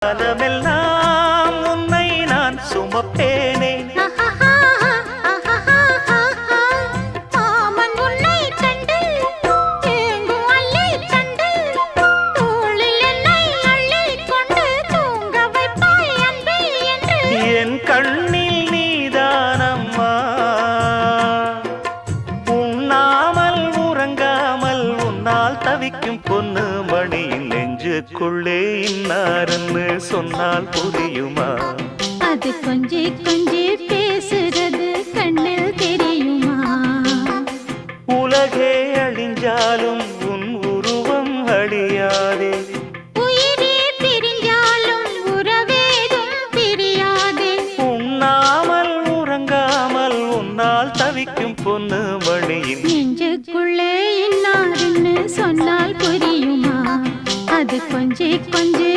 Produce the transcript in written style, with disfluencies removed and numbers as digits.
காலமெல்லாம் உன்னை நான் சுமப்பேனே என் கண்ணில் நீதானம்மா உண்ணாமல் உறங்காமல் உன்னால் தவிக்கும் பொண்ணு மணியின் நெஞ்சுக்குள்ளே இன்னாருன்னு சொன்னால் புரியுமா அது கொஞ்சி கொஞ்சி பேசுறது கண்ணில் தெரியுமா உலகே அழிஞ்சாலும் உன் உருவம் அழியாதே உயிரே பிரிஞ்சாலும் உறவேதும் பிரியாதே உண்ணாமல் உறங்காமல் உன்னால் தவிக்கும் பொண்ணு மணியின் நெஞ்சுக்குள்ளே இன்னாருன்னு சொன்னால் புரியுமா அது கொஞ்சி கொஞ்சி